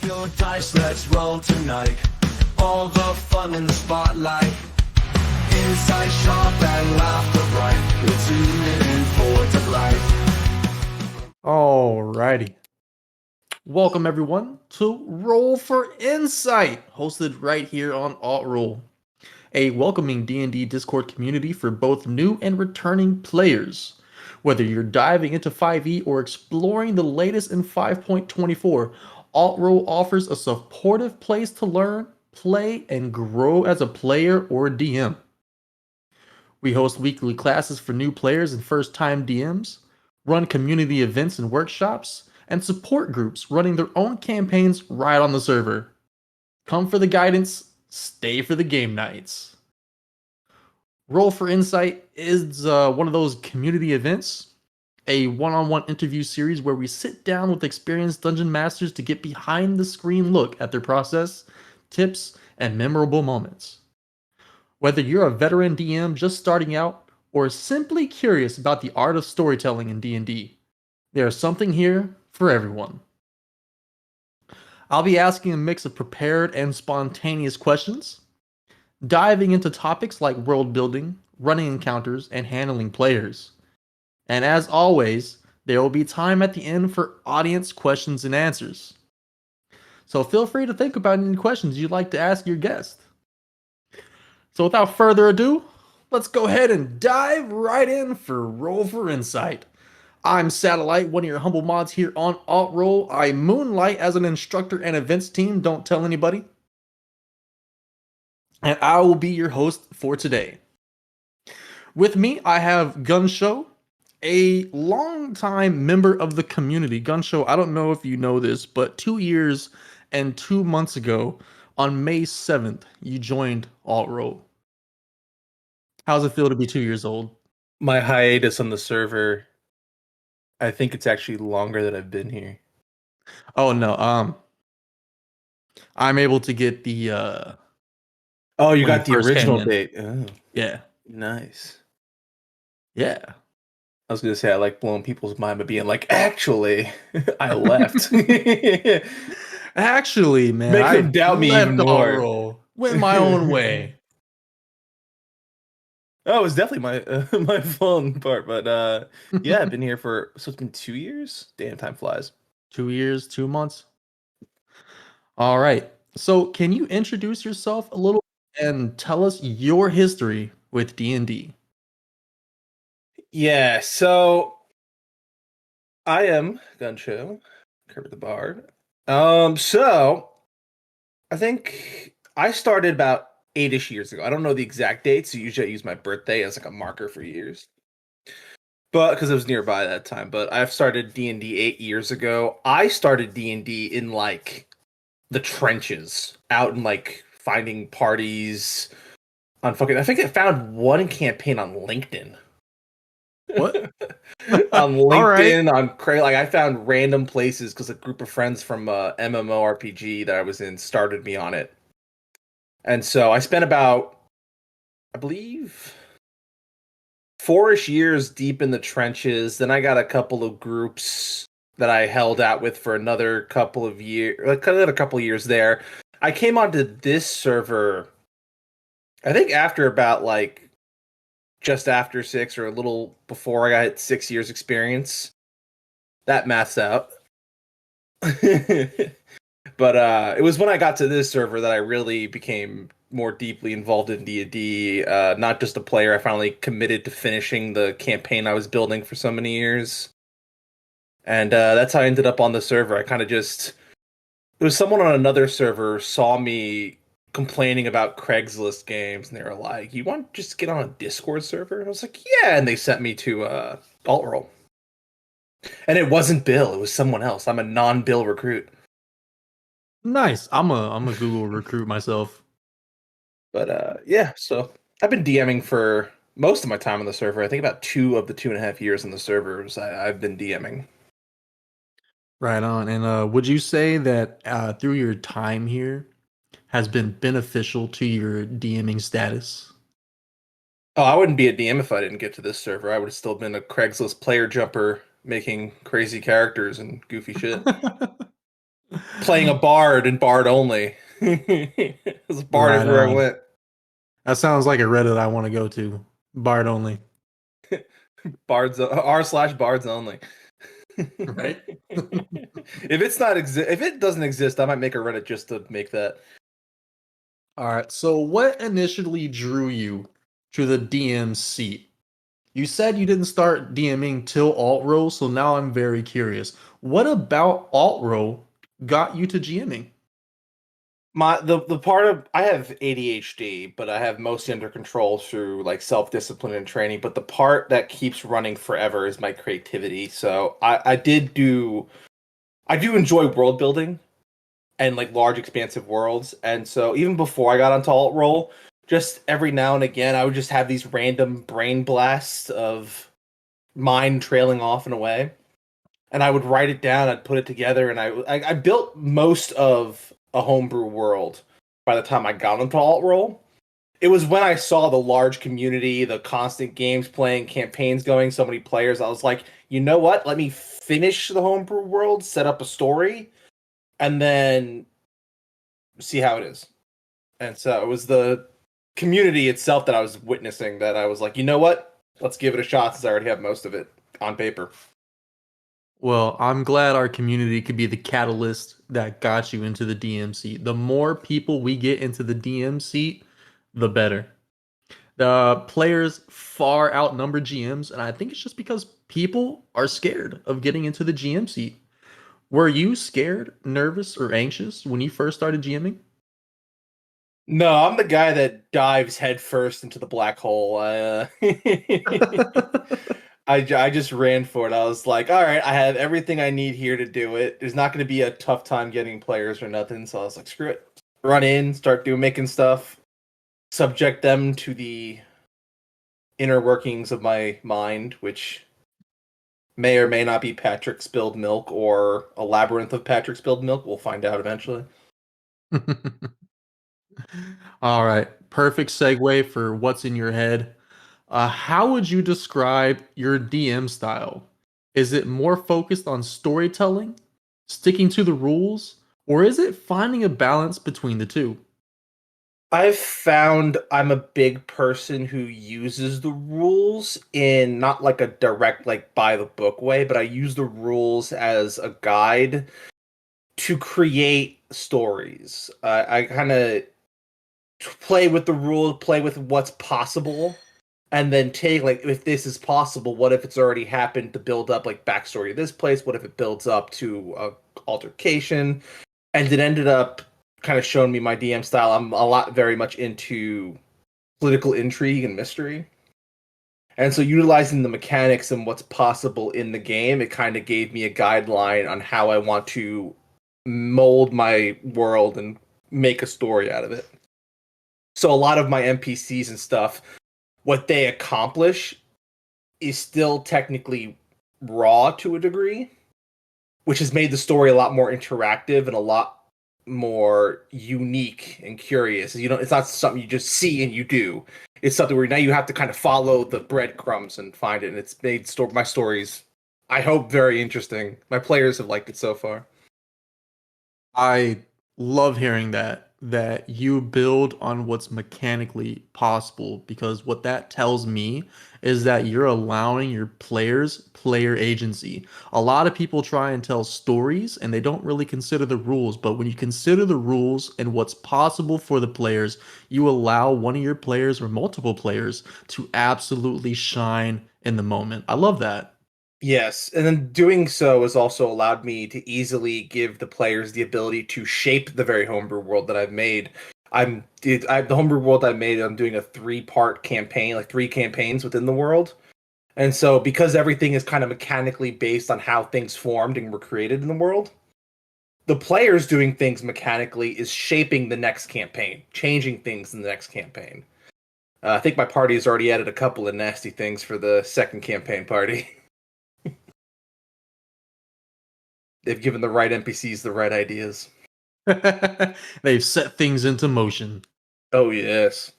your dice, let's roll tonight. All the fun in the spotlight. Inside sharp and laughter bright. We're tuning in for delight. Alrighty. Welcome everyone to Roll for Insight, hosted right here on Altrole, a welcoming D&D Discord community for both new and returning players. Whether you're diving into 5e or exploring the latest in 5.24, Altrole offers a supportive place to learn, play, and grow as a player or DM. We host weekly classes for new players and first-time DMs, run community events and workshops, and support groups running their own campaigns right on the server. Come for the guidance, stay for the game nights. Roll for Insight is one of those community events, a one-on-one interview series where we sit down with experienced dungeon masters to get behind the screen look at their process, tips, and memorable moments. Whether you're a veteran DM just starting out or simply curious about the art of storytelling in D&D, there's something here for everyone. I'll be asking a mix of prepared and spontaneous questions, diving into topics like world building, running encounters, and handling players. And as always, there will be time at the end for audience questions and answers. So feel free to think about any questions you'd like to ask your guest. So without further ado, let's go ahead and dive right in for Roll for Insight. I'm Satellite, one of your humble mods here on Altrole. I moonlight as an instructor and events team, don't tell anybody. And I will be your host for today. With me, I have Gunnshow, a longtime member of the community. Gunnshow, I don't know if you know this, but 2 years and 2 months ago, on May 7th, you joined Altrole. How's it feel to be 2 years old? My hiatus on the server, I think it's actually longer than I've been here. Oh no, I'm able to get the Oh, you when got you the first came original in. date. Oh, Yeah. nice. Yeah. I was gonna say I like blowing people's mind by being like, actually, I left. Actually, man, Make I them doubt me left even more. Altrole, went my own way. Oh, it was definitely my my phone part, but yeah, I've been here for so it's been 2 years. Damn, time flies. 2 years, 2 months. All right. So, can you introduce yourself a little and tell us your history with D&D? Yeah, so I am Gunnshow, Kermit the Bard. So I think I started about 8-ish years ago. I don't know the exact date, so usually I use my birthday as like a marker for years. But because it was nearby that time, but I've started D&D 8 years ago. I started D&D in like the trenches, out in like finding parties on fucking. I think I found one campaign on LinkedIn. What? On All right. LinkedIn, on Cray, like I found random places because a group of friends from MMORPG that I was in started me on it. And so I spent about, I believe, 4-ish years deep in the trenches. Then I got a couple of groups that I held out with for another couple of years, like another couple of years there. I came onto this server, I think after about like just after 6 or a little before I got 6 years experience. That maths out. But it was when I got to this server that I really became more deeply involved in D&D. Not just a player, I finally committed to finishing the campaign I was building for so many years. And that's how I ended up on the server. I kind of just... It was someone on another server saw me complaining about Craigslist games, and they were like, you want to just get on a Discord server? And I was like, yeah, and they sent me to Altrole. And it wasn't Bill, it was someone else. I'm a non-Bill recruit. Nice. I'm a Google recruit myself. But yeah, so I've been DMing for most of my time on the server. I think about 2 of the 2.5 years on the servers I've been DMing. Right on. And would you say that through your time here has been beneficial to your DMing status? Oh, I wouldn't be a DM if I didn't get to this server. I would have still been a Craigslist player jumper making crazy characters and goofy shit. Playing a bard and bard only. It's bard Right everywhere I on. went. That sounds like a Reddit I want to go to. Bard only. Bards r// bards only. Right? If it doesn't exist, I might make a Reddit just to make that. All right. So, what initially drew you to the DM seat? You said you didn't start DMing till alt row, so now I'm very curious. What about alt row got you to GMing? The part of I have ADHD, but I have mostly under control through like self-discipline and training. But the part that keeps running forever is my creativity. So I do enjoy world building and like large expansive worlds. And so even before I got onto alt role, just every now and again I would just have these random brain blasts of mind trailing off and away. And I would write it down, I'd put it together, and I built most of a homebrew world by the time I got into alt role. It was when I saw the large community, the constant games playing, campaigns going, so many players. I was like, you know what? Let me finish the homebrew world, set up a story, and then see how it is. And so it was the community itself that I was witnessing that I was like, you know what? Let's give it a shot since I already have most of it on paper. Well, I'm glad our community could be the catalyst that got you into the DM seat. The more people we get into the DM seat, the better. The players far outnumber GMs, and I think it's just because people are scared of getting into the GM seat. Were you scared, nervous, or anxious when you first started GMing? No, I'm the guy that dives headfirst into the black hole. I just ran for it. I was like, all right, I have everything I need here to do it. There's not going to be a tough time getting players or nothing. So I was like, screw it. Run in, start making stuff, subject them to the inner workings of my mind, which may or may not be Patrick spilled milk or a labyrinth of Patrick spilled milk. We'll find out eventually. All right, perfect segue for what's in your head. How would you describe your DM style? Is it more focused on storytelling, sticking to the rules, or is it finding a balance between the two? I've found I'm a big person who uses the rules in not like a direct, like by the book way, but I use the rules as a guide to create stories. I kind of play with the rules, play with what's possible, and then take like if this is possible, what if it's already happened to build up like backstory to this place? What if it builds up to a altercation? And it ended up kind of showing me my DM style. I'm a lot very much into political intrigue and mystery. And so utilizing the mechanics and what's possible in the game, it kind of gave me a guideline on how I want to mold my world and make a story out of it. So a lot of my NPCs and stuff, what they accomplish is still technically raw to a degree, which has made the story a lot more interactive and a lot more unique and curious. You know, it's not something you just see and you do. It's something where now you have to kind of follow the breadcrumbs and find it. And it's made my stories, I hope, very interesting. My players have liked it so far. I love hearing that you build on what's mechanically possible because what that tells me is that you're allowing your players player agency. A lot of people try and tell stories and they don't really consider the rules, but when you consider the rules and what's possible for the players, you allow one of your players or multiple players to absolutely shine in the moment. I love that. Yes, and then doing so has also allowed me to easily give the players the ability to shape the very homebrew world that I've made. The homebrew world I made. I'm doing a 3-part campaign, like 3 campaigns within the world, and so because everything is kind of mechanically based on how things formed and were created in the world, the players doing things mechanically is shaping the next campaign, changing things in the next campaign. I think my party has already added a couple of nasty things for the second campaign party. They've given the right NPCs the right ideas. They've set things into motion. Oh yes.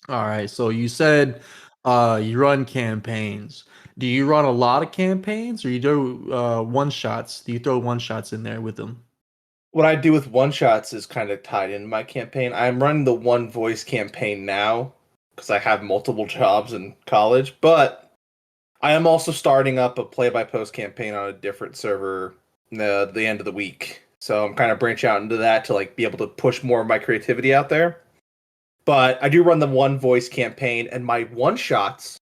All right, so you said you run campaigns. Do you run a lot of campaigns or you do one shots? Do you throw one shots in there with them? what I do with one shots is kind of tied in my campaign. I'm running the one voice campaign now because I have multiple jobs in college, but I am also starting up a play by post campaign on a different server the end of the week. So I'm kind of branching out into that to like be able to push more of my creativity out there. But I do run the one voice campaign, and my one shots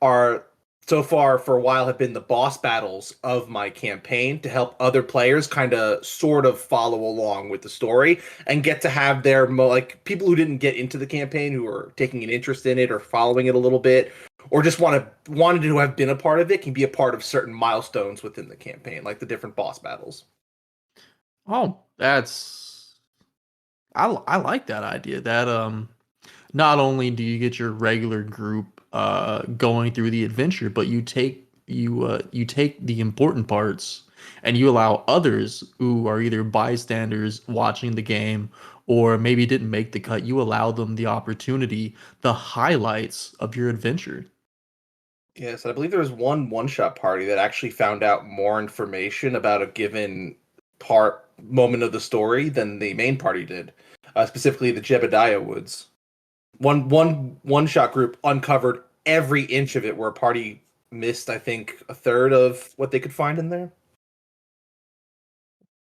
are so far for a while have been the boss battles of my campaign to help other players kind of sort of follow along with the story and get to have their like people who didn't get into the campaign who are taking an interest in it or following it a little bit or just wanted to have been a part of it can be a part of certain milestones within the campaign, like the different boss battles. Oh, that's I like that idea. That not only do you get your regular group going through the adventure, but you take the important parts and you allow others who are either bystanders watching the game or maybe didn't make the cut, you allow them the opportunity, the highlights of your adventure. Yes, I believe there was one shot party that actually found out more information about a given part moment of the story than the main party did. Specifically, the Jebediah Woods. One shot group uncovered every inch of it, where a party missed, I think, a third of what they could find in there.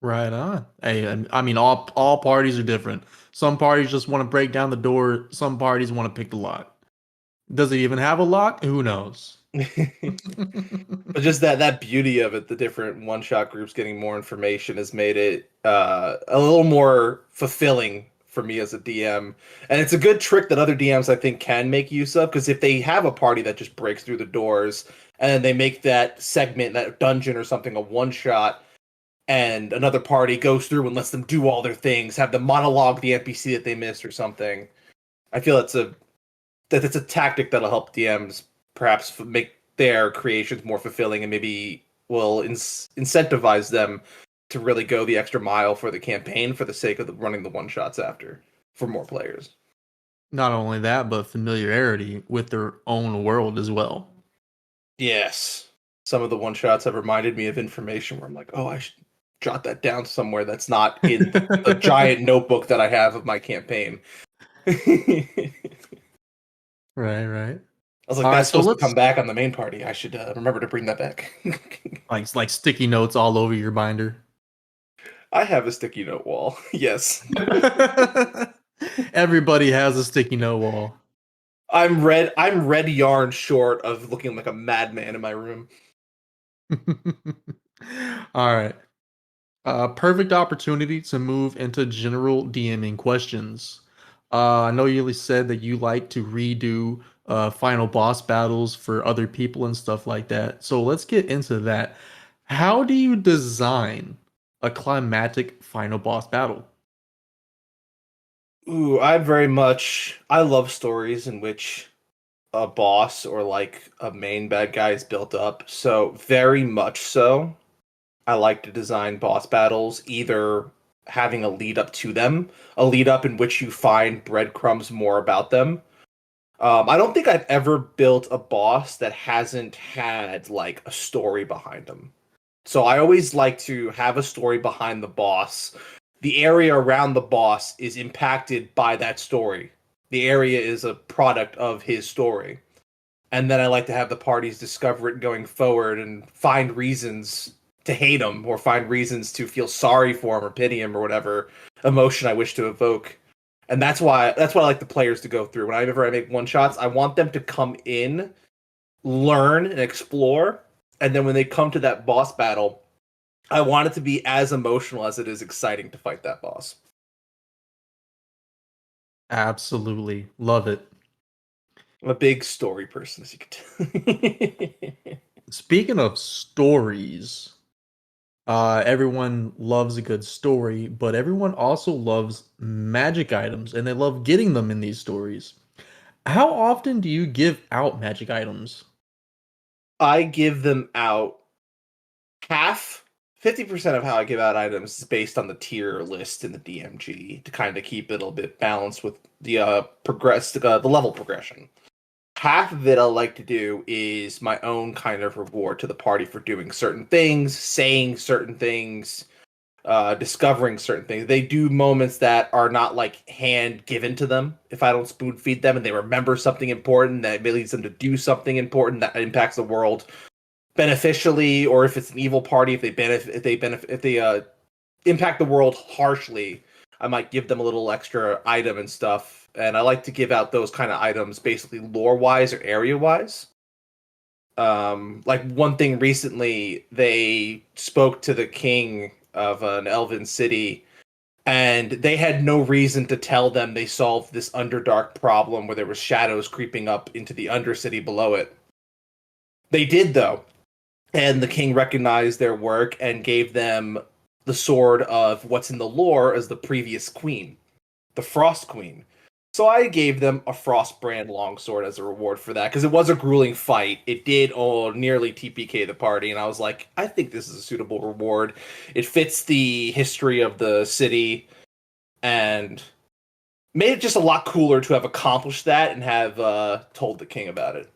Right on. Hey, and I mean, all parties are different. Some parties just want to break down the door. Some parties want to pick the lock. Does it even have a lock? Who knows? But just that beauty of it, the different one shot groups getting more information has made it a little more fulfilling for me as a DM. And it's a good trick that other DMs I think can make use of, because if they have a party that just breaks through the doors and then they make that segment, that dungeon or something, a one shot, and another party goes through and lets them do all their things, have them monologue the NPC that they missed or something. I feel it's a tactic that'll help DMs perhaps make their creations more fulfilling and maybe will incentivize them to really go the extra mile for the campaign for the sake of running the one shots after for more players. Not only that, but familiarity with their own world as well. Yes. Some of the one shots have reminded me of information where I'm like, oh, I should jot that down somewhere that's not in the giant notebook that I have of my campaign. I Right, right. was like, All right, that's so supposed to let's come back on the main party. I should remember to bring that back. like sticky notes all over your binder. I have a sticky note wall. Yes. Everybody has a sticky note wall. I'm red yarn short of looking like a madman in my room. All right. Perfect opportunity to move into general DMing questions. I know you said that you like to redo final boss battles for other people and stuff like that. So let's get into that. How do you design a climatic final boss battle? Ooh, I love stories in which a boss or like a main bad guy is built up. So very much so. I like to design boss battles either having a lead up to them, a lead up in which you find breadcrumbs more about them. I don't think I've ever built a boss that hasn't had like a story behind them. So I always like to have a story behind the boss. The area around the boss is impacted by that story. The area is a product of his story. And then I like to have the parties discover it going forward and find reasons to hate him or find reasons to feel sorry for him or pity him or whatever emotion I wish to evoke. And that's why I like the players to go through. Whenever I make one shots, I want them to come in, learn and explore, and then when they come to that boss battle, I want it to be as emotional as it is exciting to fight that boss. Absolutely. Love it. I'm a big story person, as you can tell. Speaking of stories, everyone loves a good story, but everyone also loves magic items and they love getting them in these stories. How often do you give out magic items? I give them out half, 50% of how I give out items is based on the tier list in the DMG to kind of keep it a little bit balanced with the the level progression. Half of it I like to do is my own kind of reward to the party for doing certain things, saying certain things, discovering certain things. They do moments that are not like hand given to them if I don't spoon feed them, and they remember something important that leads them to do something important that impacts the world beneficially, or if it's an evil party, if they impact the world harshly, I might give them a little extra item and stuff. And I like to give out those kind of items basically lore wise or area wise. Like one thing recently, they spoke to the king of an elven city, and they had no reason to tell them they solved this underdark problem where there was shadows creeping up into the undercity below it. They did though, and the king recognized their work and gave them the sword of what's in the lore as the previous queen, the Frost Queen. So I gave them a Frostbrand longsword as a reward for that, because it was a grueling fight. It did nearly TPK the party, and I was like, I think this is a suitable reward. It fits the history of the city, and made it just a lot cooler to have accomplished that and have told the king about it.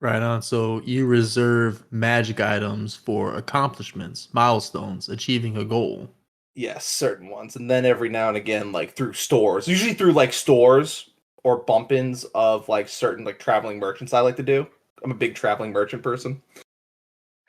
Right on. So you reserve magic items for accomplishments, milestones, achieving a goal. Yes, certain ones. And then every now and again, like through stores, usually through like stores or bump-ins of like certain like traveling merchants I like to do. I'm a big traveling merchant person.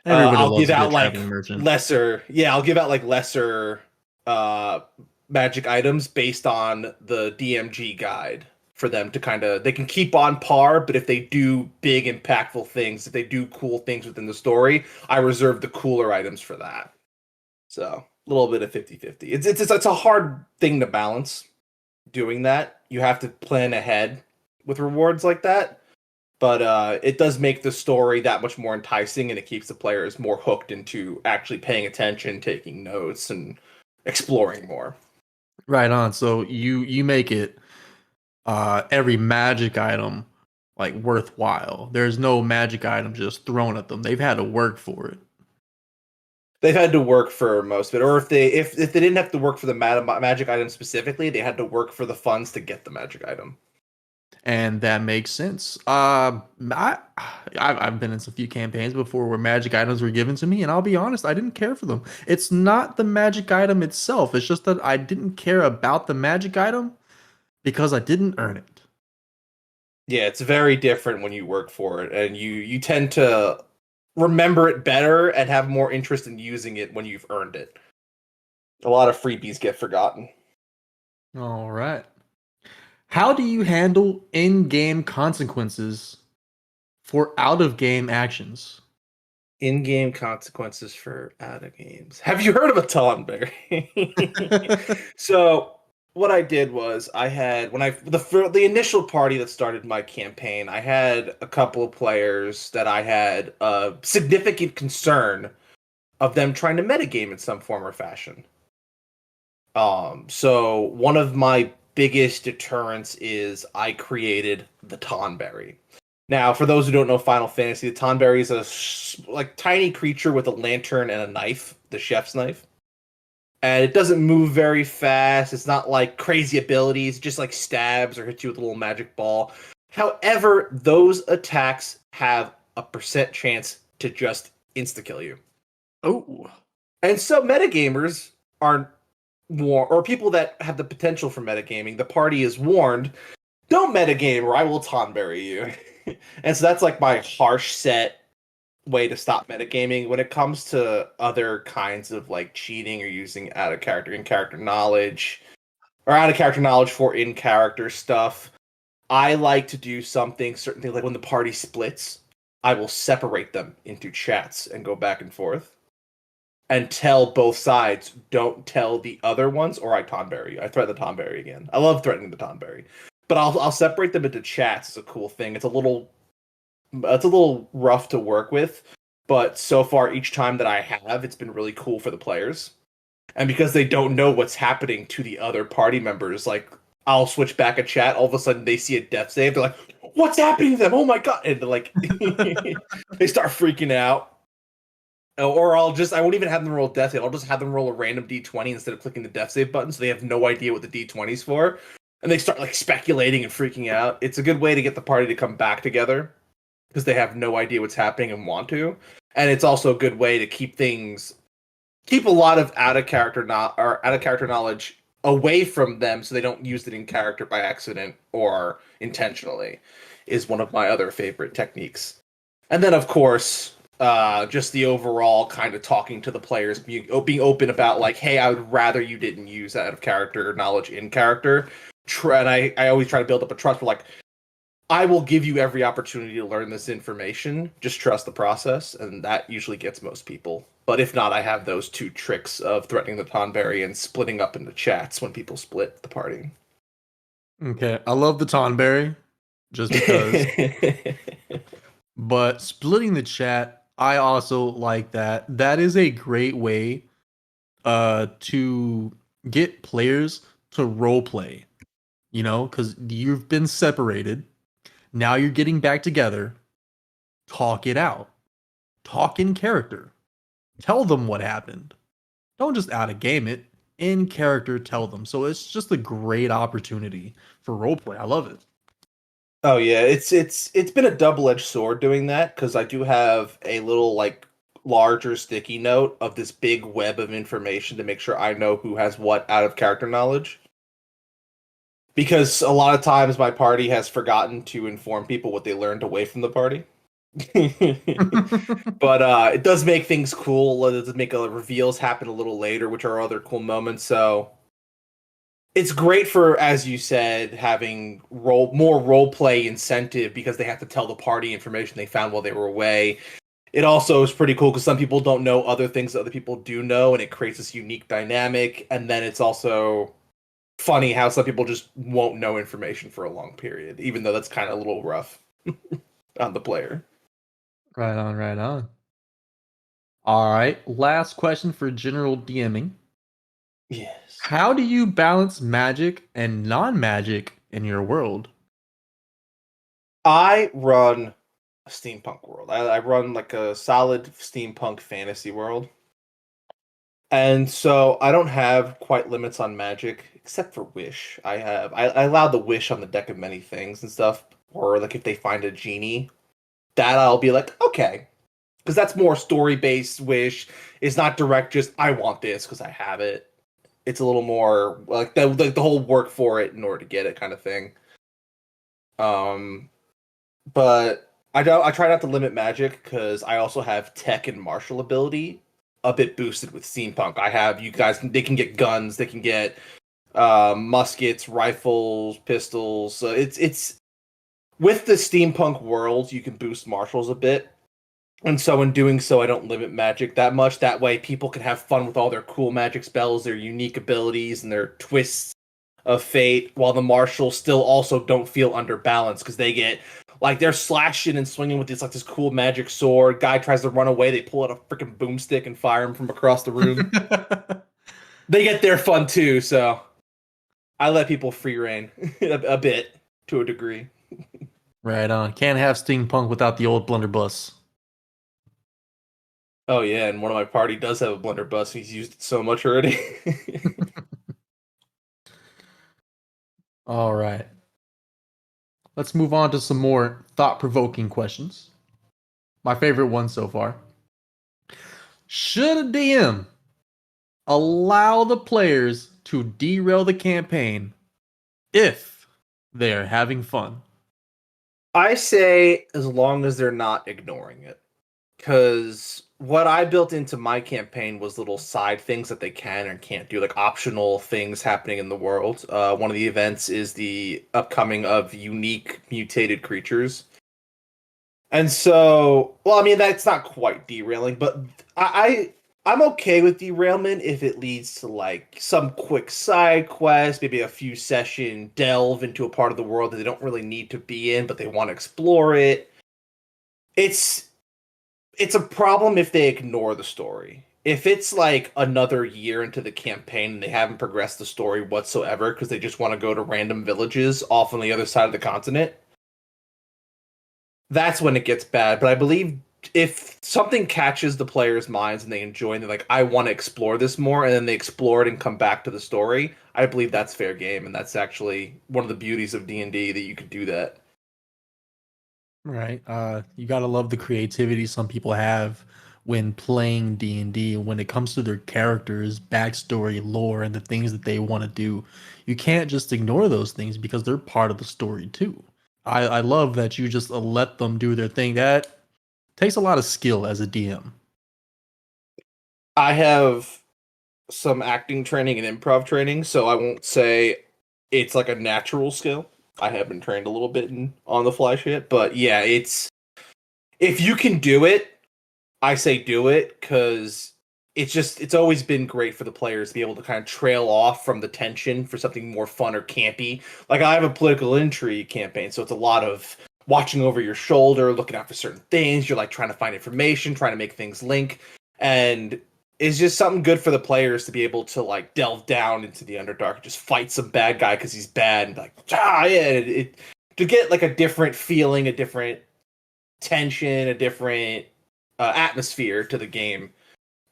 Everybody I'll loves give a out good like traveling merchant. I'll give out like lesser uh magic items based on the DMG guide for them to kind of, they can keep on par, but if they do big impactful things, if they do cool things within the story, I reserve the cooler items for that. So a little bit of 50-50. It's a hard thing to balance doing that. You have to plan ahead with rewards like that. But it does make the story that much more enticing, and it keeps the players more hooked into actually paying attention, taking notes, and exploring more. Right on. So you make it every magic item like worthwhile. There's no magic item just thrown at them. They've had to work for it. They've had to work for most of it, or if they didn't have to work for the magic item specifically, they had to work for the funds to get the magic item. And that makes sense. I've been in some few campaigns before where magic items were given to me, and I'll be honest, I didn't care for them. It's not the magic item itself. It's just that I didn't care about the magic item because I didn't earn it. Yeah, it's very different when you work for it, and you tend to remember it better and have more interest in using it when you've earned it. A lot of freebies get forgotten. All right. How do you handle in-game consequences for out-of-game actions? In-game consequences for out of games. Have you heard of a Tonberry? So what I did was I had the initial party that started my campaign, I had a couple of players that I had a significant concern of them trying to metagame in some form or fashion. So one of my biggest deterrents is I created the Tonberry. Now, for those who don't know Final Fantasy, the Tonberry is a like tiny creature with a lantern and a knife, the chef's knife. And it doesn't move very fast. It's not like crazy abilities, it just like stabs or hits you with a little magic ball. However, those attacks have a percent chance to just insta kill you. Oh, And so metagamers are warned, or people that have the potential for metagaming, the party is warned, don't metagame or I will Tonberry you. And so that's like my harsh set way to stop metagaming. When it comes to other kinds of like cheating or using out of character in character knowledge, or out of character knowledge for in character stuff, I like to do something, certain things like when the party splits, I will separate them into chats and go back and forth and tell both sides, don't tell the other ones or I Tonberry you. I threaten the Tonberry again. I love threatening the Tonberry. But I'll separate them into chats. It's a cool thing. It's a little rough to work with, but so far each time that I have, it's been really cool for the players. And because they don't know what's happening to the other party members, like I'll switch back a chat, all of a sudden they see a death save, they're like, "What's happening to them? Oh my god!" And like they start freaking out. Or I won't even have them roll death save. I'll just have them roll a random d20 instead of clicking the death save button, so they have no idea what the d20's for. And they start like speculating and freaking out. It's a good way to get the party to come back together because they have no idea what's happening and want to. And it's also a good way to keep a lot of out of character knowledge away from them, so they don't use it in character by accident or intentionally. Is one of my other favorite techniques. And then, of course, just the overall kind of talking to the players, being open about like, hey, I would rather you didn't use out of character knowledge in character. And I always try to build up a trust for like, I will give you every opportunity to learn this information. Just trust the process, and that usually gets most people. But if not, I have those two tricks of threatening the Tonberry and splitting up into chats when people split the party. Okay, I love the Tonberry, just because. But splitting the chat, I also like that. That is a great way to get players to role play, you know, because you've been separated. Now you're getting back together. Talk it out. Talk in character. Tell them what happened. Don't just out of game it. In character, tell them. So it's just a great opportunity for roleplay. I love it. Oh yeah, it's been a double-edged sword doing that because I do have a little like larger sticky note of this big web of information to make sure I know who has what out of character knowledge. Because a lot of times my party has forgotten to inform people what they learned away from the party. But it does make things cool. It does make reveals happen a little later, which are other cool moments. So it's great for, as you said, having more role play incentive because they have to tell the party information they found while they were away. It also is pretty cool because some people don't know other things that other people do know, and it creates this unique dynamic. And then it's also funny how some people just won't know information for a long period, even though that's kind of a little rough on the player. Right on, right on. All right, last question for general DMing. Yes. How do you balance magic and non-magic in your world? I run a steampunk world. I run like a solid steampunk fantasy world. And so I don't have quite limits on magic, except for wish. I allow the wish on the deck of many things and stuff. Or like if they find a genie, that I'll be like, okay. Because that's more story based wish. It's not direct, just I want this because I have it. It's a little more like the whole work for it in order to get it kind of thing. Um but I try not to limit magic because I also have tech and martial ability a bit boosted with steampunk. I have you guys they can get guns, they can get muskets, rifles, pistols. So it's with the steampunk world you can boost martials a bit. And so in doing so I don't limit magic that much. That way people can have fun with all their cool magic spells, their unique abilities and their twists of fate, while the marshals still also don't feel underbalanced because they get like they're slashing and swinging with this cool magic sword. Guy tries to run away, they pull out a freaking boomstick and fire him from across the room. They get their fun too, so I let people free reign a bit to a degree. Right on. Can't have steampunk without the old blunderbuss. Oh yeah, and one of my party does have a blunderbuss. He's used it so much already. All right. Let's move on to some more thought-provoking questions. My favorite one so far. Should a DM allow the players to derail the campaign if they are having fun? I say as long as they're not ignoring it. Because what I built into my campaign was little side things that they can and can't do, like optional things happening in the world. One of the events is the upcoming of unique mutated creatures. And so, well, I mean, that's not quite derailing, but I'm okay with derailment if it leads to like some quick side quest, maybe a few session delve into a part of the world that they don't really need to be in, but they want to explore it. It's a problem if they ignore the story. If it's like another year into the campaign and they haven't progressed the story whatsoever because they just want to go to random villages off on the other side of the continent, that's when it gets bad. But I believe if something catches the players' minds and they enjoy and they're like, I want to explore this more, and then they explore it and come back to the story, I believe that's fair game, and that's actually one of the beauties of D&D that you could do that. Right. You gotta love the creativity some people have when playing D&D when it comes to their characters, backstory, lore, and the things that they want to do. You can't just ignore those things because they're part of the story too. I love that you just let them do their thing. That takes a lot of skill as a DM. I have some acting training and improv training, so I won't say it's like a natural skill. I have been trained a little bit in on the fly shit, but yeah, it's if you can do it, I say do it because it's always been great for the players to be able to kind of trail off from the tension for something more fun or campy. Like I have a political intrigue campaign, so it's a lot of watching over your shoulder, looking out for certain things. You're like trying to find information, trying to make things link, and it's just something good for the players to be able to like delve down into the Underdark and just fight some bad guy because he's bad and like to get like a different feeling, a different tension, a different atmosphere to the game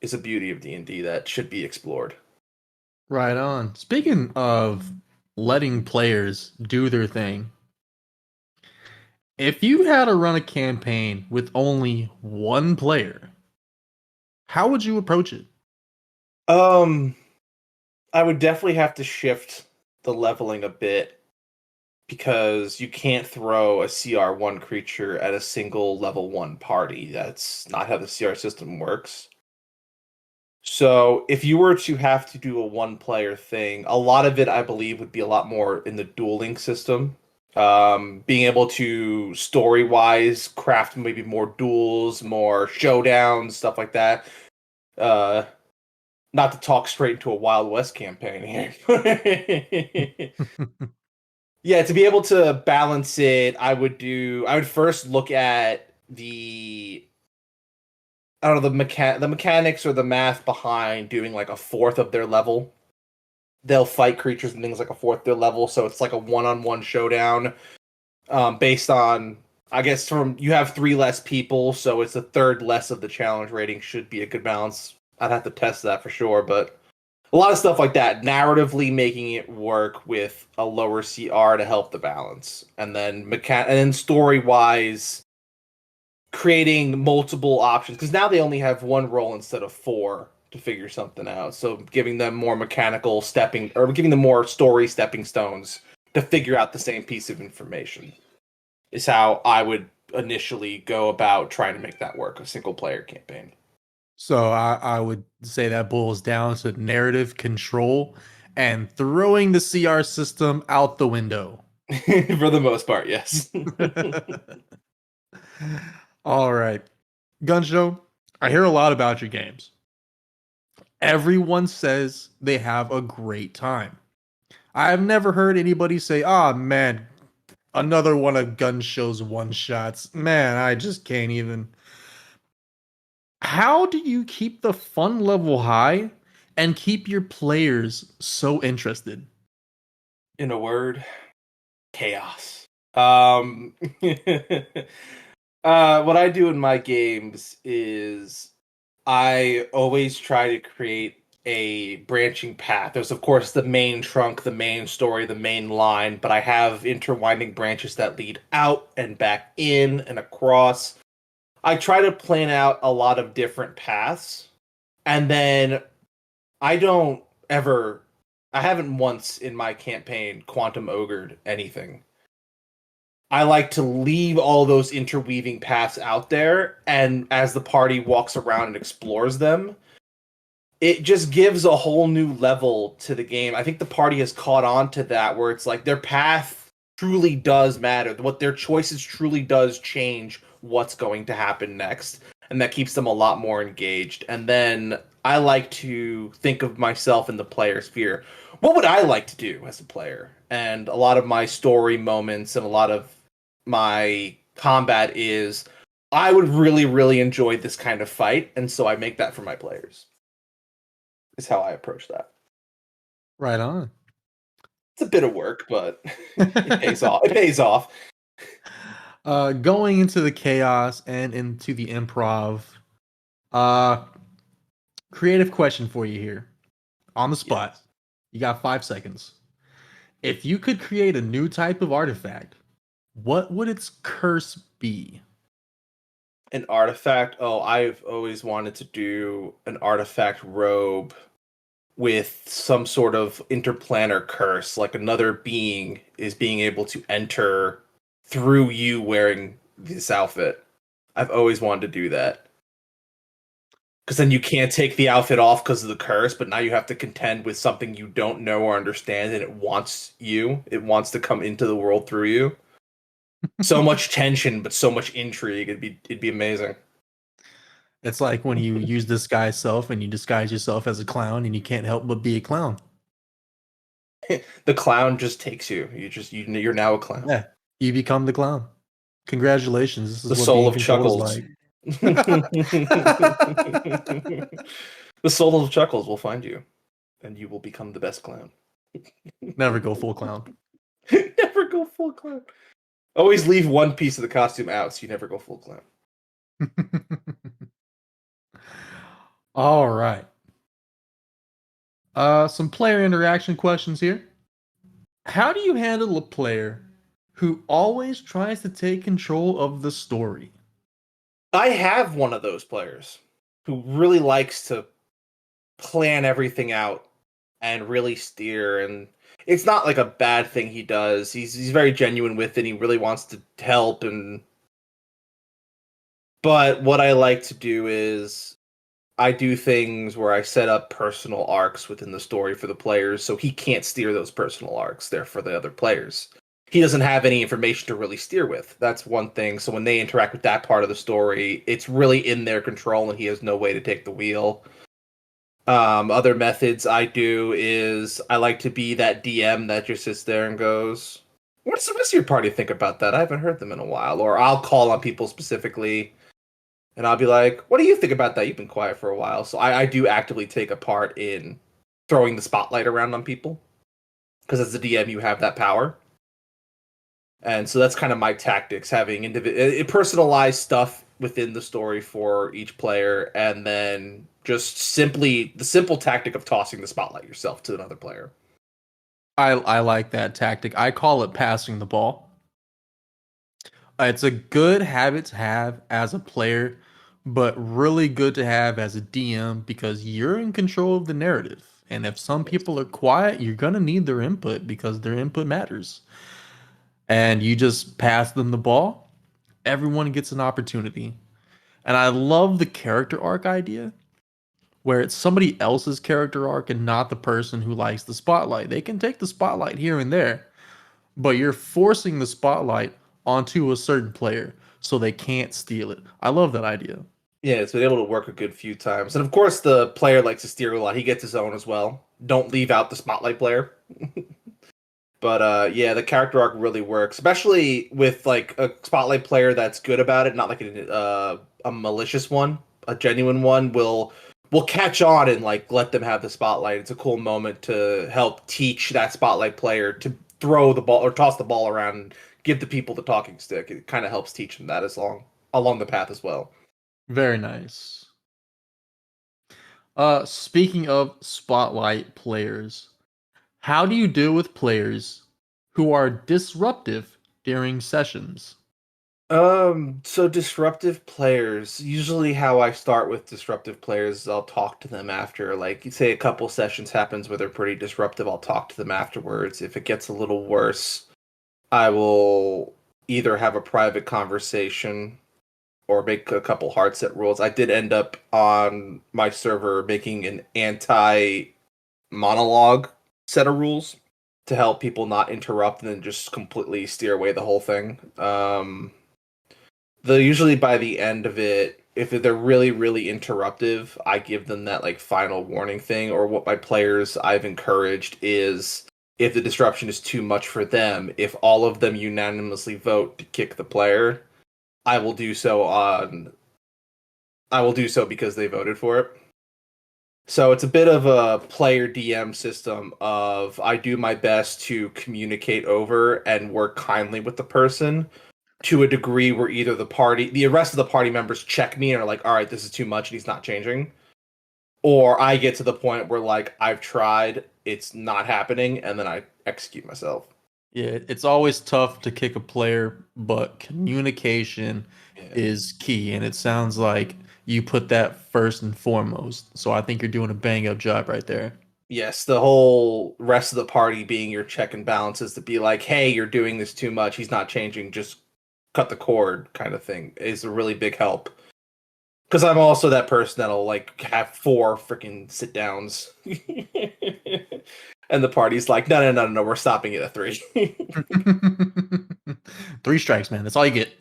is a beauty of D&D that should be explored. Right on. Speaking of letting players do their thing, if you had to run a campaign with only one player, how would you approach it? Um, I would definitely have to shift the leveling a bit because you can't throw a CR1 creature at a single level 1 party. That's not how the CR system works. So if you were to have to do a one player thing, a lot of it I believe would be a lot more in the dueling system. Being able to story wise craft maybe more duels, more showdowns, stuff like that. Uh, Not to talk straight into a Wild West campaign here. Yeah, to be able to balance it, I would first look at I don't know the mechanics or the math behind doing like a fourth of their level. They'll fight creatures and things like a fourth their level, so it's like a one-on-one showdown. Based on I guess from you have three less people, so it's a third less of the challenge rating should be a good balance. I'd have to test that for sure, but a lot of stuff like that, narratively making it work with a lower CR to help the balance, and then story wise creating multiple options because now they only have one roll instead of four to figure something out. So giving them more mechanical stepping or giving them more story stepping stones to figure out the same piece of information is how I would initially go about trying to make that work, a single player campaign. So I would say that boils down to narrative control and throwing the CR system out the window. For the most part, yes. All right. Gunnshow, I hear a lot about your games. Everyone says they have a great time. I've never heard anybody say, "Ah, man, another one of Gunshow's one shots. Man, I just can't even." How do you keep the fun level high and keep your players so interested? In a word, chaos. Um, what I do in my games is I always try to create a branching path. There's, of course, the main trunk, the main story, the main line, but I have interwinding branches that lead out and back in and across. I try to plan out a lot of different paths, and then I don't ever, I haven't once in my campaign quantum ogred anything. I like to leave all those interweaving paths out there, and as the party walks around and explores them, it just gives a whole new level to the game. I think the party has caught on to that, where it's like their path truly does matter. What their choices truly does change what's going to happen next, and that keeps them a lot more engaged. And then I like to think of myself in the player sphere. What would I like to do as a player? And a lot of my story moments and a lot of my combat is I would really, really enjoy this kind of fight, and so I make that for my players. Is how I approach that. Right on. It's a bit of work, but it pays off. It pays off. Going into the chaos and into the improv. Uh, Creative question for you here. On the spot. Yes. You got 5 seconds. If you could create a new type of artifact, what would its curse be? An artifact. Oh, I've always wanted to do an artifact robe with some sort of interplanar curse, like another being is being able to enter through you wearing this outfit. I've always wanted to do that. Because then you can't take the outfit off because of the curse, but now you have to contend with something you don't know or understand, and it wants you. It wants to come into the world through you. So much tension, but so much intrigue. It'd be amazing. It's like when you use disguise self and you disguise yourself as a clown and you can't help but be a clown. The clown just takes you. You're now a clown. Yeah, you become the clown. Congratulations. This The is what soul being of controlled is Chuckles. like. The soul of Chuckles will find you, and you will become the best clown. Never go full clown. Never go full clown. Always leave one piece of the costume out, so you never go full clown. All right. Some player interaction questions here. How do you handle a player who always tries to take control of the story? I have one of those players who really likes to plan everything out and really steer, and it's not like a bad thing he does. He's very genuine with it. He really wants to help, and but what I like to do is I do things where I set up personal arcs within the story for the players, so he can't steer those personal arcs. They're for the other players. He doesn't have any information to really steer with. That's one thing. So when they interact with that part of the story, it's really in their control, and he has no way to take the wheel. Other methods I do is I like to be that DM that just sits there and goes, "What does the rest of your party think about that? I haven't heard them in a while." Or I'll call on people specifically, and I'll be like, "What do you think about that? You've been quiet for a while." So I do actively take a part in throwing the spotlight around on people, because as a DM, you have that power. And so that's kind of my tactics, having personalized stuff within the story for each player, and then just simply the simple tactic of tossing the spotlight yourself to another player. I like that tactic. I call it passing the ball. It's a good habit to have as a player, but really good to have as a DM because you're in control of the narrative. And if some people are quiet, you're going to need their input because their input matters. And you just pass them the ball, everyone gets an opportunity. And I love the character arc idea where it's somebody else's character arc and not the person who likes the spotlight. They can take the spotlight here and there, but you're forcing the spotlight onto a certain player so they can't steal it. I love that idea. Yeah, it's been able to work a good few times. And of course, the player likes to steer a lot. He gets his own as well. Don't leave out the spotlight player. But yeah, the character arc really works, especially with like a spotlight player that's good about it, not like a malicious one. A genuine one will catch on and like let them have the spotlight. It's a cool moment to help teach that spotlight player to throw the ball or toss the ball around and give the people the talking stick. It kind of helps teach them that as long along the path as well. Very nice. Speaking of spotlight players, how do you deal with players who are disruptive during sessions? So disruptive players, usually how I start with disruptive players is I'll talk to them after, like, you say a couple sessions happens where they're pretty disruptive, I'll talk to them afterwards. If it gets a little worse, I will either have a private conversation or make a couple hard set rules. I did end up on my server making an anti monologue set of rules to help people not interrupt and then just completely steer away the whole thing. The usually by the end of it, if they're really really interruptive, I give them that like final warning thing. Or what my players I've encouraged is, if the disruption is too much for them, if all of them unanimously vote to kick the player, I will do so on. I will do so because they voted for it. So it's a bit of a player DM system of I do my best to communicate over and work kindly with the person to a degree where either the rest of the party members check me and are like, all right, this is too much and he's not changing. Or I get to the point where like, I've tried, it's not happening, and then I execute myself. Yeah, it's always tough to kick a player, but communication Yeah. is key, and it sounds like you put that first and foremost. So I think you're doing a bang up job right there. Yes, the whole rest of the party being your check and balances to be like, hey, you're doing this too much. He's not changing. Just cut the cord, kind of thing, is a really big help. Because I'm also that person that'll like have 4 freaking sit downs, and the party's like, no, no, no, no, we're stopping it at 3. 3 strikes, man. That's all you get.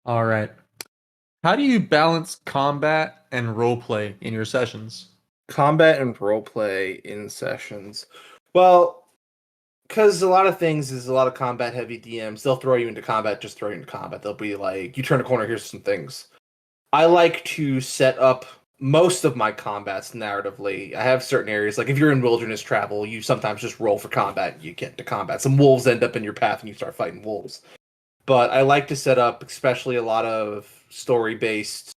All right. How do you balance combat and roleplay in your sessions? Combat and roleplay in sessions. Well, because a lot of things is a lot of combat heavy DMs. They'll throw you into combat, just throw you into combat. They'll be like, you turn a corner, here's some things. I like to set up most of my combats narratively. I have certain areas, like if you're in wilderness travel, you sometimes just roll for combat and you get into combat. Some wolves end up in your path and you start fighting wolves. But I like to set up, especially a lot of story based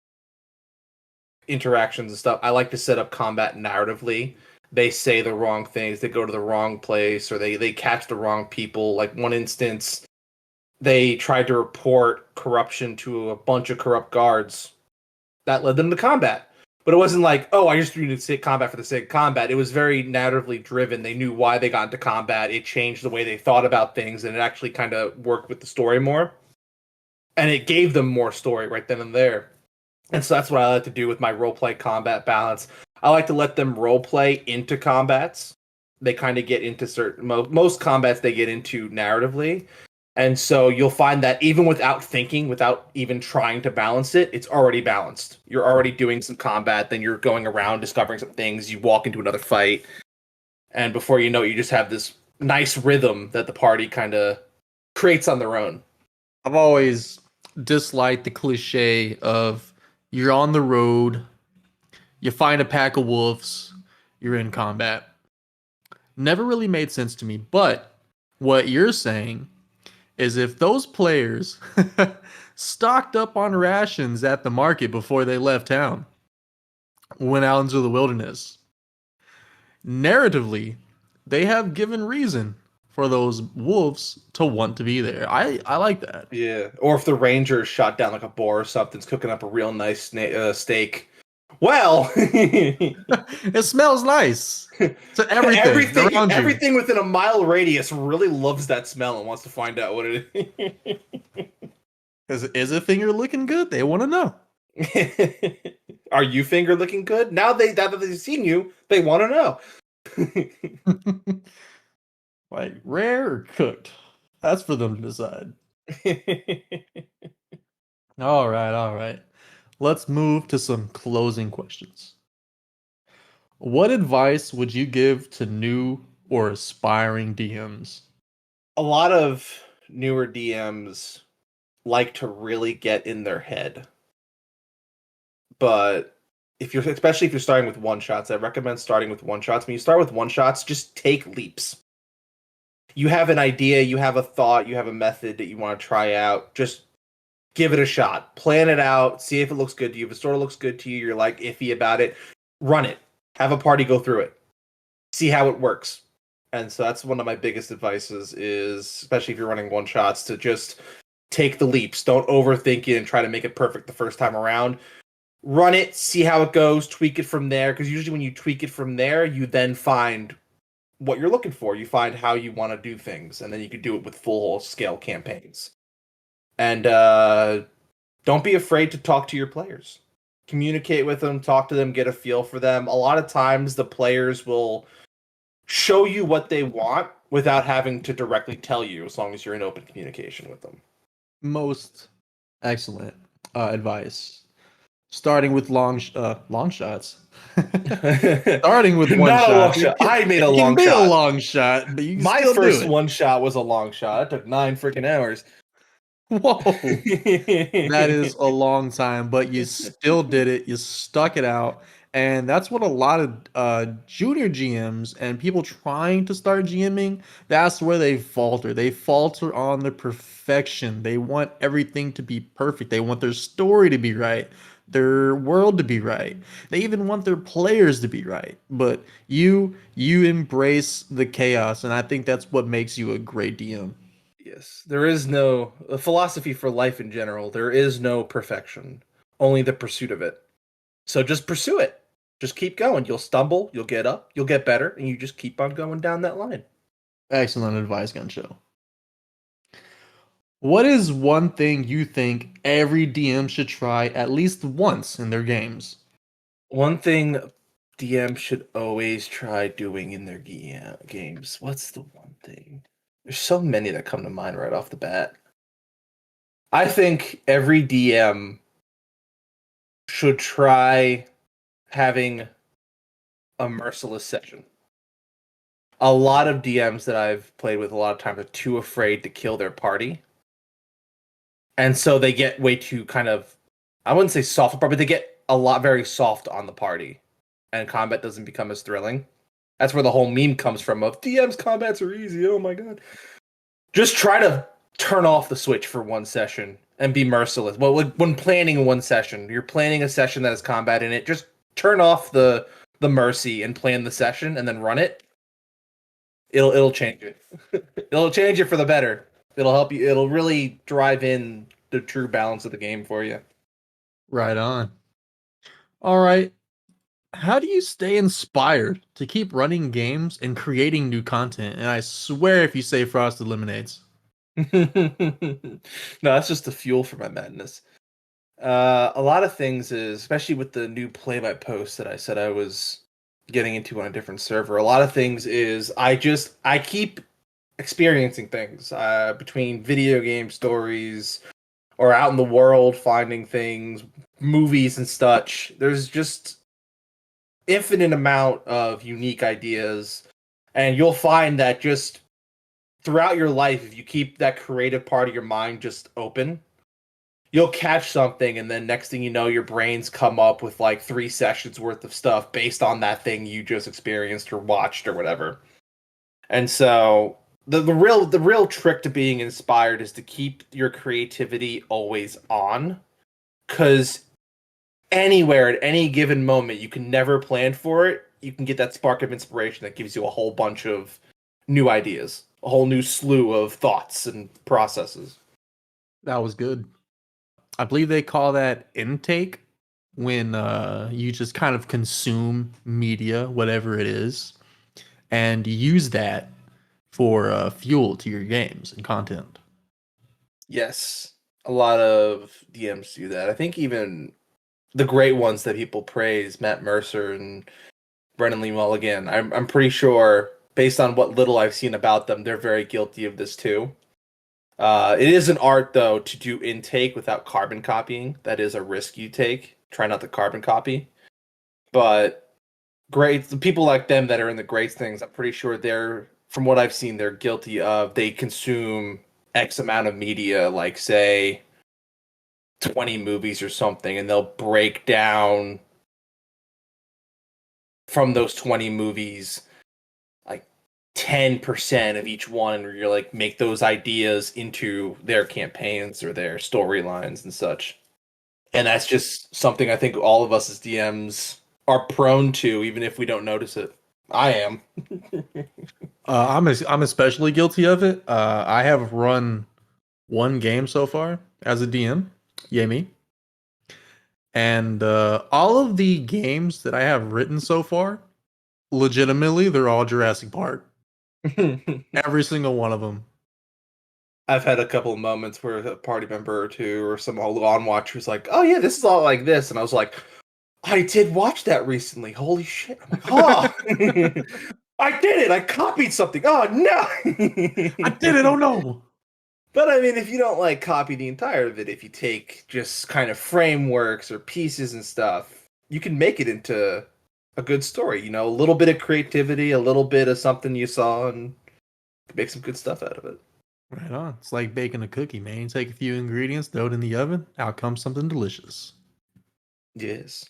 interactions and stuff. I like to set up combat narratively. They say the wrong things, they go to the wrong place, or they catch the wrong people. Like one instance, they tried to report corruption to a bunch of corrupt guards. That led them to combat. But it wasn't like, oh, I just threw you to combat for the sake of combat. It was very narratively driven. They knew why they got into combat. It changed the way they thought about things, and it actually kind of worked with the story more. And it gave them more story right then and there. And so that's what I like to do with my roleplay combat balance. I like to let them roleplay into combats. They kind of get into certain most combats they get into narratively. And so you'll find that even without thinking, without even trying to balance it, it's already balanced. You're already doing some combat, then you're going around discovering some things, you walk into another fight, and before you know it, you just have this nice rhythm that the party kind of creates on their own. I've always disliked the cliche of you're on the road, you find a pack of wolves, you're in combat. Never really made sense to me. But what you're saying is if those players stocked up on rations at the market before they left town, went out into the wilderness, narratively, they have given reason for those wolves to want to be there. I like that. Yeah. Or if the ranger shot down like a boar or something's cooking up a real nice steak. Well, It smells nice to everything around you. everything within a mile radius really loves that smell and wants to find out what it is. Is a finger looking good? They want to know. Are you finger looking good? Now that they've seen you, they want to know. Like rare or cooked? That's for them to decide. All right, all right. Let's move to some closing questions. What advice would you give to new or aspiring DMs? A lot of newer DMs like to really get in their head. But especially if you're starting with one shots, I recommend starting with one shots. When you start with one shots, just take leaps. You have an idea, you have a thought, you have a method that you want to try out. Just give it a shot. Plan it out. See if it looks good to you. If it sort of looks good to you, you're like iffy about it. Run it. Have a party go through it. See how it works. And so that's one of my biggest advices is, especially if you're running one shots, to just take the leaps. Don't overthink it and try to make it perfect the first time around. Run it, see how it goes, tweak it from there. Because usually when you tweak it from there, you then find what you're looking for. You find how you want to do things. And then you can do it with full scale campaigns. And don't be afraid to talk to your players. Communicate with them, talk to them, get a feel for them. A lot of times the players will show you what they want without having to directly tell you, as long as you're in open communication with them. Most excellent advice. Starting with long shots. Starting with one Not shot. a long shot. I made a It long can be shot. a long shot, but you can My still first do it. one shot was a long shot. It took 9 freaking hours. Whoa. That is a long time, but you still did it. You stuck it out. And that's what a lot of junior GMs and people trying to start GMing, that's where they falter. They falter on the perfection. They want everything to be perfect. They want their story to be right. their world to be right. They even want their players to be right. But you embrace the chaos, and I think that's what makes you a great DM. Yes, there is no a philosophy for life in general. There is no perfection, only the pursuit of it. So just pursue it. Just keep going. You'll stumble, you'll get up, you'll get better, and you just keep on going down that line. Excellent advice, Gunnshow. What is one thing you think every DM should try at least once in their games? One thing DM should always try doing in their games. What's the one thing? There's so many that come to mind right off the bat. I think every DM should try having a merciless session. A lot of DMs that I've played with a lot of times are too afraid to kill their party. And so they get way too kind of, I wouldn't say soft, but they get a lot very soft on the party. And combat doesn't become as thrilling. That's where the whole meme comes from of DM's combats are easy. Oh my god. Just try to turn off the switch for one session and be merciless. Well, when planning one session, you're planning a session that has combat in it, just turn off the mercy and plan the session and then run it. It'll change it. It'll change it for the better. It'll help you. It'll really drive in the true balance of the game for you. Right on. All right. How do you stay inspired to keep running games and creating new content? And I swear if you say Frosted Lemonades. No, that's just the fuel for my madness. A lot of things is, especially with the new play by post that I said I was getting into on a different server. A lot of things is I keep experiencing things between video game stories or out in the world finding things, movies and such. There's just infinite amount of unique ideas, and you'll find that just throughout your life, if you keep that creative part of your mind just open, you'll catch something, and then next thing you know, your brains come up with like 3 sessions worth of stuff based on that thing you just experienced or watched or whatever. And so the real trick to being inspired is to keep your creativity always on, because anywhere at any given moment you can never plan for it, you can get that spark of inspiration that gives you a whole bunch of new ideas, a whole new slew of thoughts and processes. That was good. I believe they call that intake when you just kind of consume media, whatever it is, and use that for fuel to your games and content. Yes, a lot of DMs do that. I think even the great ones that people praise, Matt Mercer and Brennan Lee Mulligan, I'm pretty sure, based on what little I've seen about them, they're very guilty of this too. It is an art, though, to do intake without carbon copying. That is a risk you take. Try not to carbon copy. But great, the people like them that are in the great things, I'm pretty sure they're, from what I've seen, they're guilty of, they consume X amount of media, like, say, 20 movies or something, and they'll break down from those 20 movies like 10% of each one, or you're like make those ideas into their campaigns or their storylines and such. And that's just something I think all of us as DMs are prone to, even if we don't notice it. I am. I'm especially guilty of it. I have run one game so far as a DM. Yay me. And all of the games that I have written so far, legitimately, they're all Jurassic Park. Every single one of them. I've had a couple of moments where a party member or two or some old on watcher's like, "Oh yeah, this is all like this," and I was like, "I did watch that recently. Holy shit!" I'm like, "Oh, I did it! I copied something. Oh no, I did it! Oh no!" But I mean, if you don't like copy the entire of it, if you take just kind of frameworks or pieces and stuff, you can make it into a good story. You know, a little bit of creativity, a little bit of something you saw, and make some good stuff out of it. Right on. It's like baking a cookie, man. You take a few ingredients, throw it in the oven, out comes something delicious. Yes.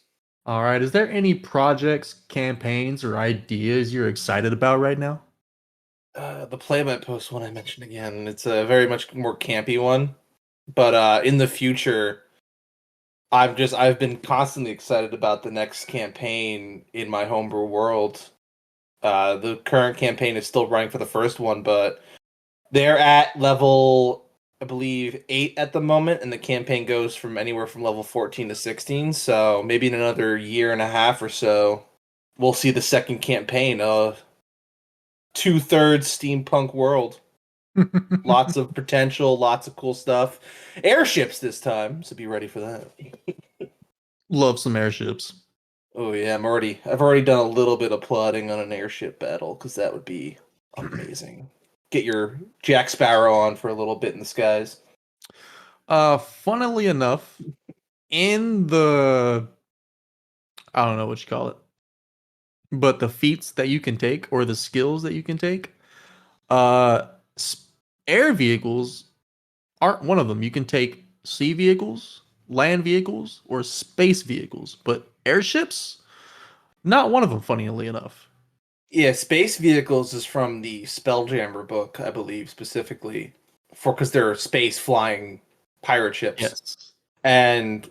All right. Is there any projects, campaigns, or ideas you're excited about right now? The play-by-post one I mentioned again, it's a very much more campy one. But in the future, I've been constantly excited about the next campaign in my homebrew world. The current campaign is still running for the first one, but they're at level, I believe, 8 at the moment, and the campaign goes from anywhere from level 14 to 16. So maybe in another year and a half or so, we'll see the second campaign of 2/3 steampunk world. Lots of potential, lots of cool stuff. Airships this time, so be ready for that. Love some airships. Oh yeah, I've already done a little bit of plotting on an airship battle because that would be amazing. Get your Jack Sparrow on for a little bit in the skies. Funnily enough, in the I don't know what you call it, but the feats that you can take or the skills that you can take, uh, air vehicles aren't one of them. You can take sea vehicles, land vehicles, or space vehicles, but airships, not one of them. Funnily enough. Yeah, Space Vehicles is from the Spelljammer book, I believe, specifically for because they're space flying pirate ships. Yes. And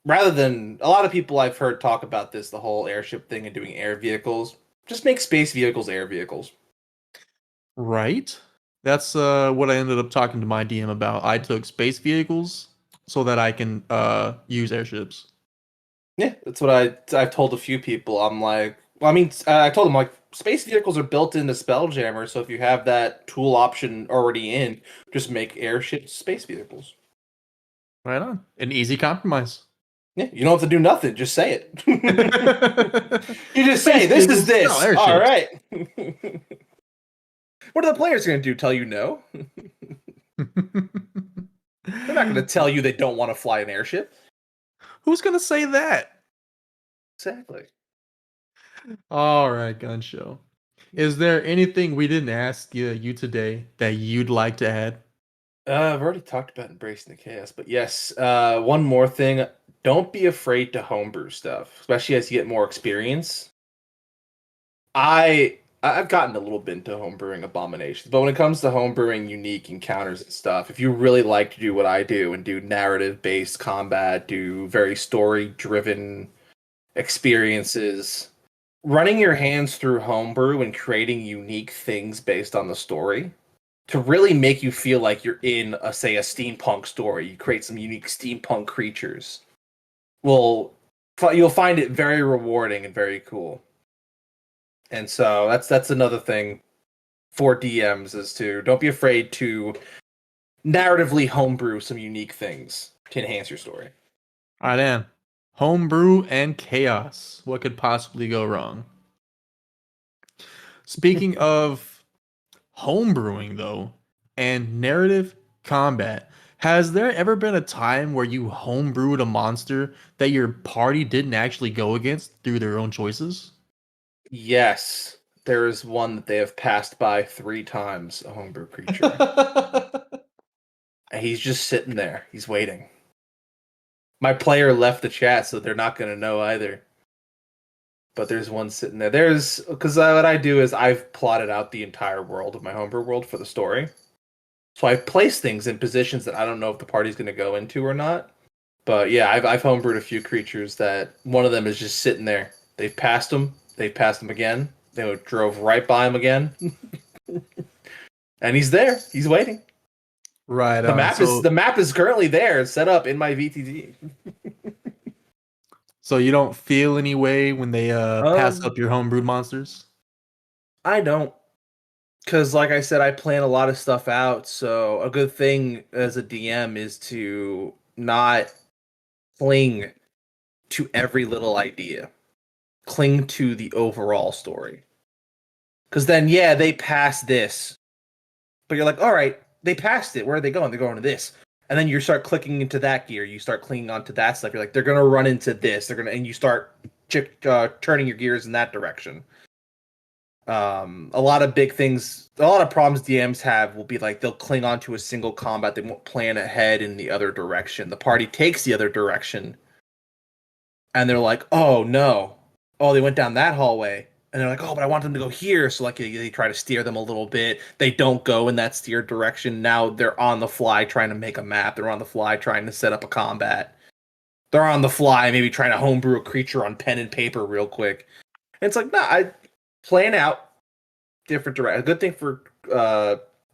rather than a lot of people I've heard talk about this, the whole airship thing and doing air vehicles, just make space vehicles air vehicles. Right. That's what I ended up talking to my DM about. I took space vehicles so that I can use airships. Yeah, that's what I've told a few people. I'm like, well, I mean, I told them like space vehicles are built into Spelljammer, so if you have that tool option already in, just make airships space vehicles. Right on. An easy compromise. Yeah, you don't have to do nothing. Just say it. You just say Space this vehicles, is this. no, airships. All right. What are the players going to do? Tell you no? They're not going to tell you they don't want to fly an airship. Who's gonna say that? Exactly. All right, Gunnshow. Is there anything we didn't ask you today that you'd like to add? I've already talked about embracing the chaos, but yes, one more thing. Don't be afraid to homebrew stuff, especially as you get more experience. I've gotten a little bit into homebrewing abominations, but when it comes to homebrewing unique encounters and stuff, if you really like to do what I do and do narrative-based combat, do very story-driven experiences, running your hands through homebrew and creating unique things based on the story to really make you feel like you're in a say a steampunk story. You create some unique steampunk creatures. Well, you'll find it very rewarding and very cool. And so that's another thing for DMs is to don't be afraid to narratively homebrew some unique things to enhance your story. All right, Dan. Homebrew and chaos. What could possibly go wrong? Speaking of homebrewing, though, and narrative combat, has there ever been a time where you homebrewed a monster that your party didn't actually go against through their own choices? Yes, there is one that they have passed by 3 times, a homebrew creature. And he's just sitting there. He's waiting. My player left the chat, so they're not going to know either. But there's one sitting there. Because what I do is I've plotted out the entire world of my homebrew world for the story. So I've placed things in positions that I don't know if the party's going to go into or not. But yeah, I've homebrewed a few creatures that one of them is just sitting there. They've passed him again. They drove right by him again. And he's there. He's waiting. Right. The map is currently there, set up in my VTG. So you don't feel any way when they pass Um, up your homebrewed monsters? I don't, because like I said, I plan a lot of stuff out. So a good thing as a DM is to not cling to every little idea. Cling to the overall story. Because then, yeah, they passed this, but you're like, all right, they passed it. Where are they going? They're going to this. And then you start clicking into that gear. You start clinging onto that stuff. You're like, they're gonna run into this. And you start turning your gears in that direction. A lot of big things, a lot of problems DMs have will be like they'll cling onto a single combat. They won't plan ahead in the other direction. The party takes the other direction, and they're like, oh no, oh they went down that hallway. And they're like, oh, but I want them to go here. So like they try to steer them a little bit. They don't go in that steered direction. Now they're on the fly trying to make a map. They're on the fly trying to set up a combat. They're on the fly, maybe trying to homebrew a creature on pen and paper real quick. And it's like, nah, I plan out different directions. A good thing for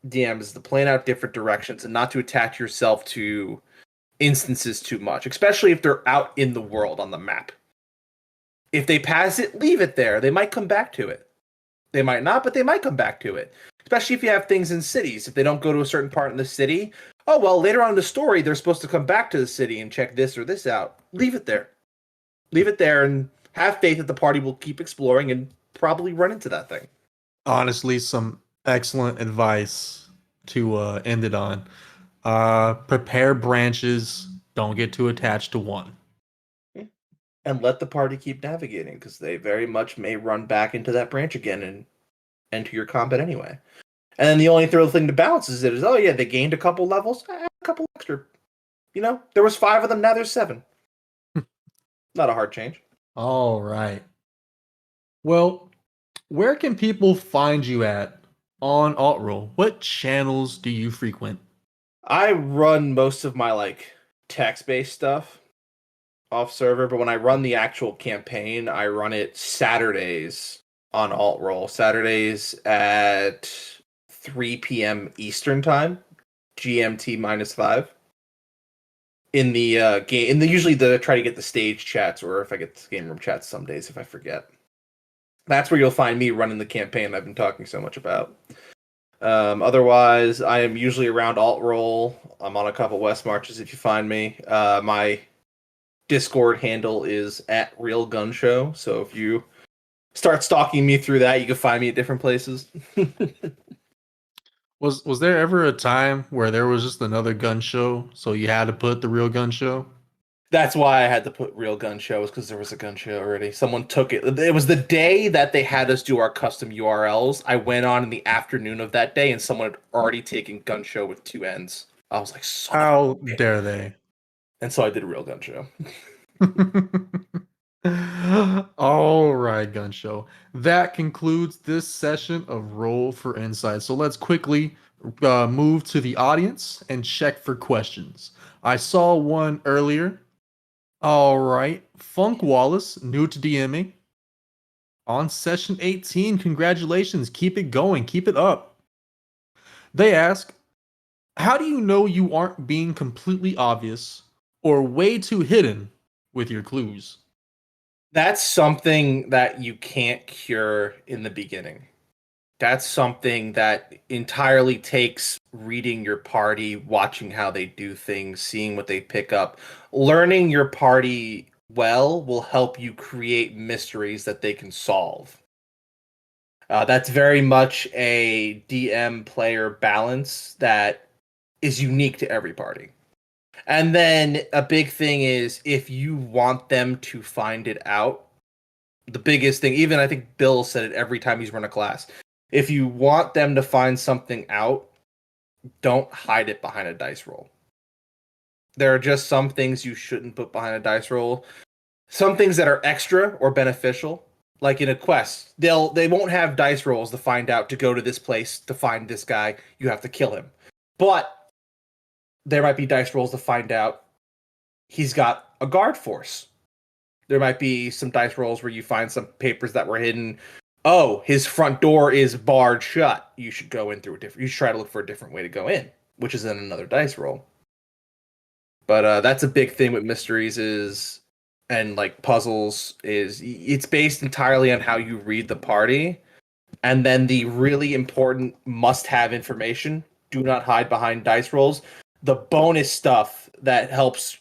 DMs is to plan out different directions and not to attach yourself to instances too much, especially if they're out in the world on the map. If they pass it, leave it there. They might come back to it. They might not, but they might come back to it. Especially if you have things in cities. If they don't go to a certain part in the city, oh, well, later on in the story, they're supposed to come back to the city and check this or this out. Leave it there. Leave it there and have faith that the party will keep exploring and probably run into that thing. Honestly, some excellent advice to end it on. Prepare branches. Don't get too attached to one. And let the party keep navigating, because they very much may run back into that branch again and enter your combat anyway. And then the only thrill thing to balance is it is, oh yeah, they gained a couple levels, a couple extra. You know, there was 5 of them, now there's 7. Not a hard change. All right. Well, where can people find you at on Altrole? What channels do you frequent? I run most of my text-based stuff off server, but when I run the actual campaign, I run it Saturdays on Altrole. Saturdays at 3 p.m. Eastern time, GMT -5. In the game, usually try to get the stage chats, or if I get the game room chats some days if I forget. That's where you'll find me running the campaign I've been talking so much about. Otherwise, I am usually around Altrole. I'm on a couple West Marches if you find me. My Discord handle is at Real Gunnshow, so if you start stalking me through that, you can find me at different places. Was there ever a time where there was just another gun show, so you had to put the Real Gun Show? That's why I had to put Real Gun Show, is because there was a gun show already. Someone took it. It was the day that they had us do our custom URLs. I went on in the afternoon of that day, and someone had already taken Gun Show with 2 N's. I was like, how dare they? And so I did Real Gun Show. All right, Gun Show. That concludes this session of Roll for Insight. So let's quickly move to the audience and check for questions. I saw one earlier. All right. Funk Wallace, new to DMing. On session 18, congratulations. Keep it going. Keep it up. They ask, how do you know you aren't being completely obvious or way too hidden with your clues? That's something that you can't cure in the beginning. That's something that entirely takes reading your party, watching how they do things, seeing what they pick up. Learning your party well will help you create mysteries that they can solve. That's very much a DM player balance that is unique to every party. And then a big thing is, if you want them to find it out, the biggest thing, even I think Bill said it every time he's run a class, if you want them to find something out, don't hide it behind a dice roll. There are just some things you shouldn't put behind a dice roll. Some things that are extra or beneficial, like in a quest, they won't have dice rolls to find out to go to this place to find this guy, you have to kill him. But there might be dice rolls to find out he's got a guard force. There might be some dice rolls where you find some papers that were hidden. Oh, his front door is barred shut. You should go in through you should try to look for a different way to go in, which is then another dice roll. But that's a big thing with mysteries and puzzles is it's based entirely on how you read the party. And then the really important must-have information, do not hide behind dice rolls. The bonus stuff that helps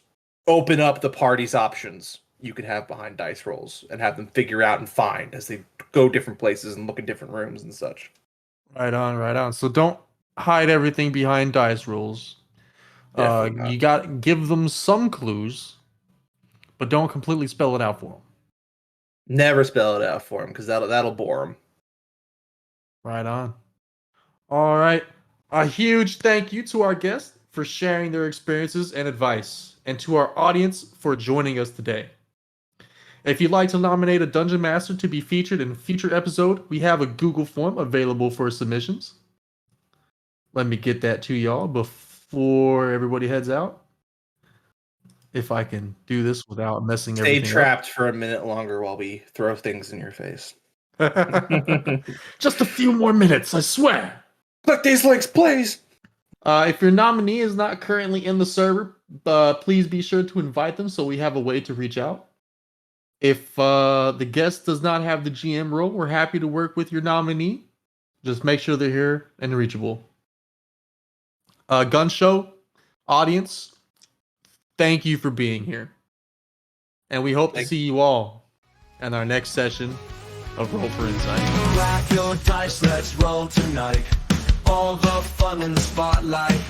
open up the party's options, you can have behind dice rolls and have them figure out and find as they go different places and look in different rooms and such. Right on, right on. So don't hide everything behind dice rolls. You got to give them some clues, but don't completely spell it out for them. Never spell it out for them, because that'll bore them. Right on. All right. A huge thank you to our guests for sharing their experiences and advice, and to our audience for joining us today. If you'd like to nominate a Dungeon Master to be featured in a future episode, we have a Google form available for submissions. Let me get that to y'all before everybody heads out. if I can do this without messing Stay everything trapped for a minute longer while we throw things in your face. up. Just a few more minutes, I swear. Click these links, please. If your nominee is not currently in the server, please be sure to invite them so we have a way to reach out. If the guest does not have the GM role, we're happy to work with your nominee. Just make sure they're here and reachable. Gunnshow audience, thank you for being here. And we hope to see you all in our next session of Roll for Insight. Crack your dice, let's roll tonight. All the fun in the spotlight.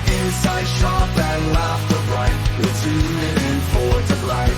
Inside sharp and laughter bright. We're tuning in for delight.